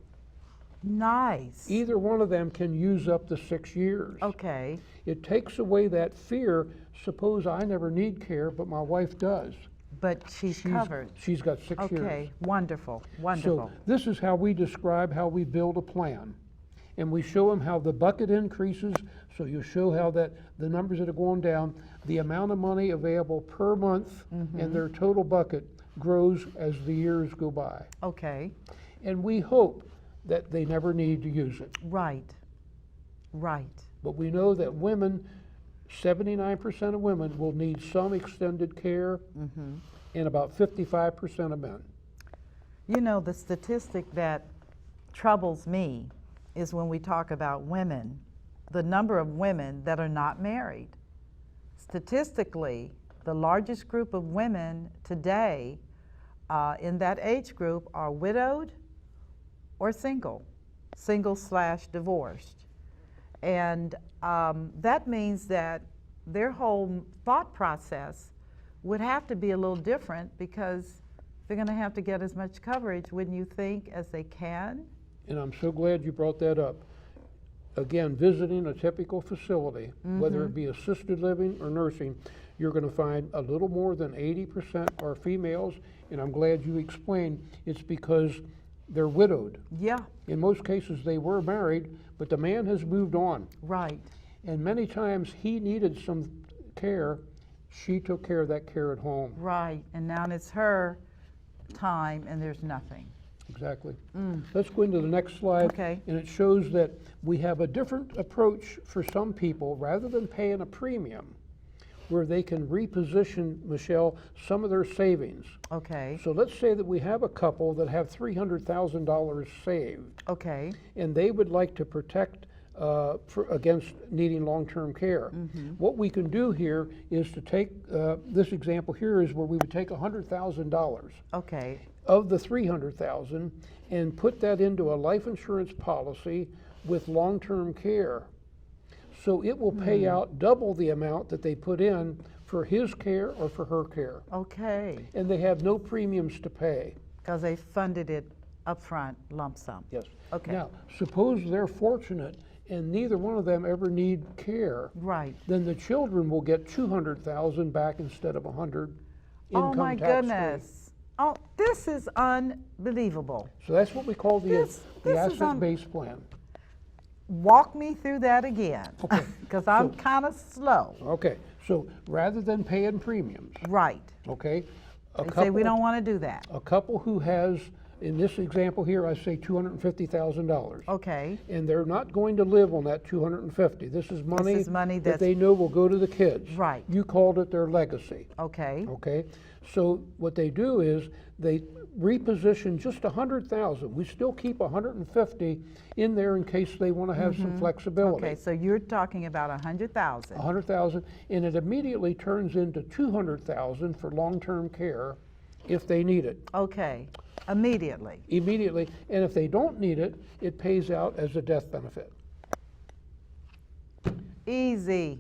Nice. Either one of them can use up the 6 years. Okay. It takes away that fear. Suppose I never need care, but my wife does. But she's covered. She's got 6 years. Okay. Wonderful. Wonderful. So this is how we describe how we build a plan. And we show them how the bucket increases, so you show how that the numbers that are going down, the amount of money available per month and their total bucket grows as the years go by. Okay. And we hope that they never need to use it. Right. Right. But we know that women, 79% of women will need some extended care, and about 55% of men. You know, the statistic that troubles me is when we talk about women, the number of women that are not married. Statistically, the largest group of women today in that age group are widowed or single/divorced. And that means that their whole thought process would have to be a little different because they're going to have to get as much coverage, wouldn't you think, as they can? And I'm so glad you brought that up. Again, visiting a typical facility, whether it be assisted living or nursing, you're going to find a little more than 80% are females, and I'm glad you explained it's because they're widowed. Yeah. In most cases, they were married, but the man has moved on. Right. And many times he needed some care. She took care of that care at home. Right. And now it's her time and there's nothing. Exactly. Let's go into the next slide. Okay. And it shows that we have a different approach for some people. Rather than paying a premium, where they can reposition, Michelle, some of their savings. Okay. So let's say that we have a couple that have $300,000 saved, Okay. and they would like to protect against needing long-term care. What we can do here is to take, this example here is where we would take $100,000 Okay. of the $300,000 and put that into a life insurance policy with long-term care. So it will pay out double the amount that they put in for his care or for her care. Okay. And they have no premiums to pay. Because they funded it upfront, lump sum. Yes. Okay. Now, suppose they're fortunate and neither one of them ever need care. Right. Then the children will get $200,000 back instead of $100,000 income Oh my tax-free. goodness. Oh, this is unbelievable. So that's what we call the This is asset-based plan. Walk me through that again. Okay. Because I'm kind of slow. Okay, so rather than paying premiums, Right. okay? They say we don't want to do that. A couple who has, in this example here, I say $250,000. Okay. And they're not going to live on that $250,000. This is money, money that that's- they know will go to the kids. Right. You called it their legacy, Okay. okay? So what they do is they reposition just $100,000. We still keep $150,000 in there in case they want to have some flexibility. Okay, so you're talking about 100,000. $100,000, and it immediately turns into $200,000 for long-term care if they need it. Okay. Immediately. Immediately, and if they don't need it, it pays out as a death benefit. Easy.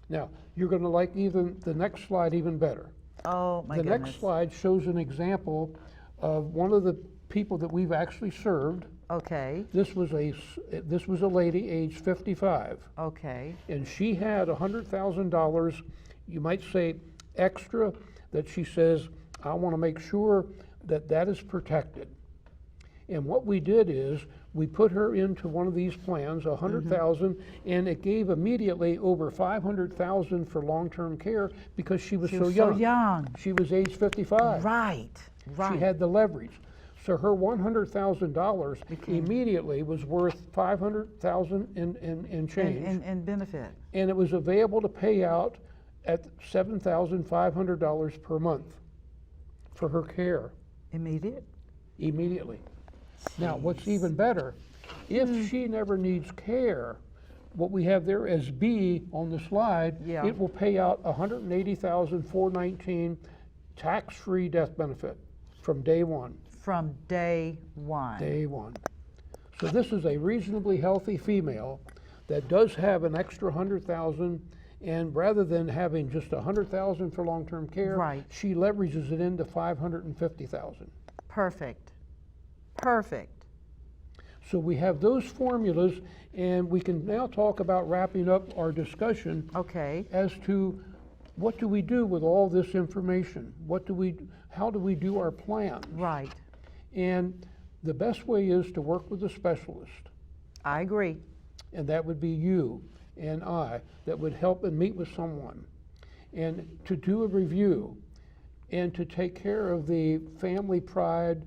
Now, you're going to like even the next slide even better. Oh my The goodness. next slide shows an example of one of the people that we've actually served. Okay. This was a lady, age 55, Okay. and she had $100,000, you might say extra, that she says, I want to make sure that that is protected. And what we did is we put her into one of these plans, $100,000, and it gave immediately over $500,000 for long-term care because she was so young. She was age 55. Right. Right. She had the leverage. So her $100,000 immediately was worth $500,000 in change. And benefit. And it was available to pay out at $7,500 per month for her care immediately. Now, what's even better, if she never needs care, what we have there as B on the slide, Yeah. it will pay out $180,419 tax-free death benefit from day one. From day one. Day one. So this is a reasonably healthy female that does have an extra $100,000, and rather than having just $100,000 for long-term care, Right. she leverages it into $550,000. Perfect. Perfect. So we have those formulas, and we can now talk about wrapping up our discussion Okay. as to what do we do with all this information? How do we do our plan? Right. And the best way is to work with a specialist, I agree. and that would be you and I, that would help and meet with someone. And to do a review, and to take care of the family pride,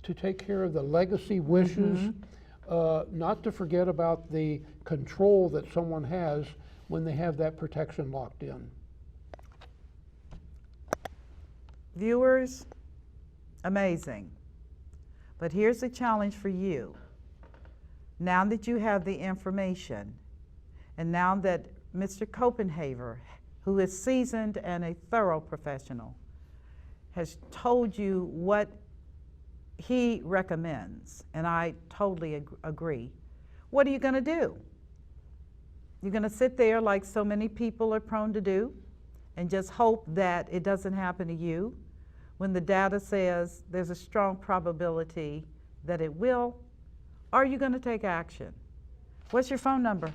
to take care of the legacy wishes, not to forget about the control that someone has when they have that protection locked in. Viewers, amazing. But here's the challenge for you. Now that you have the information, and now that Mr. Copenhaver, who is seasoned and a thorough professional, has told you what he recommends, and I totally agree, what are you going to do? You're going to sit there like so many people are prone to do and just hope that it doesn't happen to you when the data says there's a strong probability that it will? Or are you going to take action? What's your phone number?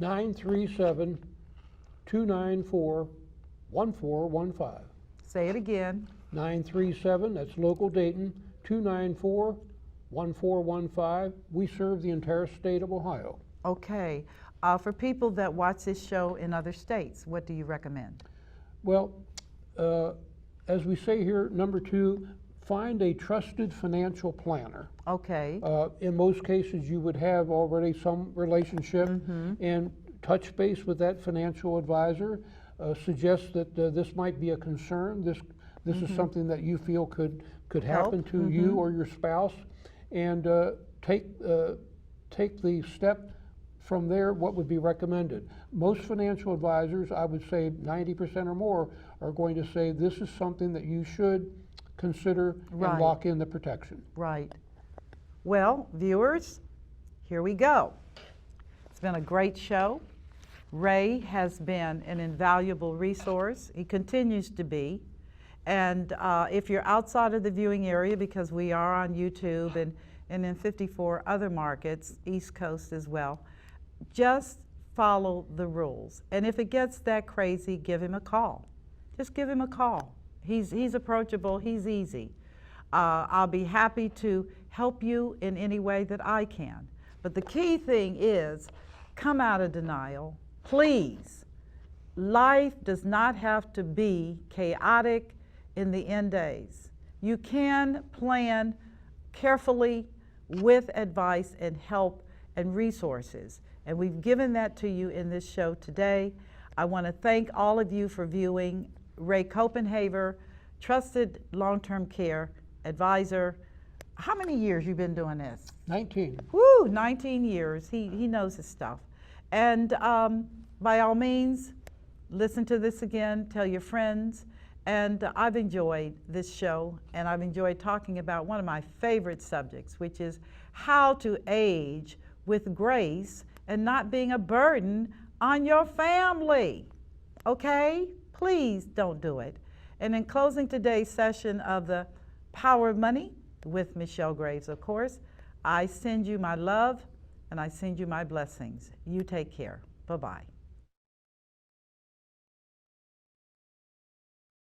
937-294-1415. Say it again. 937, that's local Dayton, 294-1415. We serve the entire state of Ohio. Okay. For people that watch this show in other states, what do you recommend? Well, as we say here, number 2, find a trusted financial planner. Okay. In most cases, you would have already some relationship, and touch base with that financial advisor. Suggest that this might be a concern. This is something that you feel could happen to you or your spouse, and take the step from there. What would be recommended? Most financial advisors, I would say 90% or more, are going to say this is something that you should consider and lock in the protection. Right. Well, viewers, here we go. It's been a great show. Ray has been an invaluable resource. He continues to be. And if you're outside of the viewing area, because we are on YouTube and in 54 other markets, East Coast as well, just follow the rules. And if it gets that crazy, give him a call. Just give him a call. He's approachable, he's easy. I'll be happy to help you in any way that I can. But the key thing is, come out of denial, please. Life does not have to be chaotic in the end days. You can plan carefully with advice and help and resources. And we've given that to you in this show today. I want to thank all of you for viewing. Ray Copenhaver, trusted long-term care advisor. How many years you been doing this? 19. Woo, 19 years. He knows his stuff. And by all means, listen to this again, tell your friends. And I've enjoyed this show, and I've enjoyed talking about one of my favorite subjects, which is how to age with grace and not being a burden on your family. Okay? Please don't do it. And in closing today's session of the Power of Money with Michelle Graves, of course, I send you my love and I send you my blessings. You take care. Bye-bye.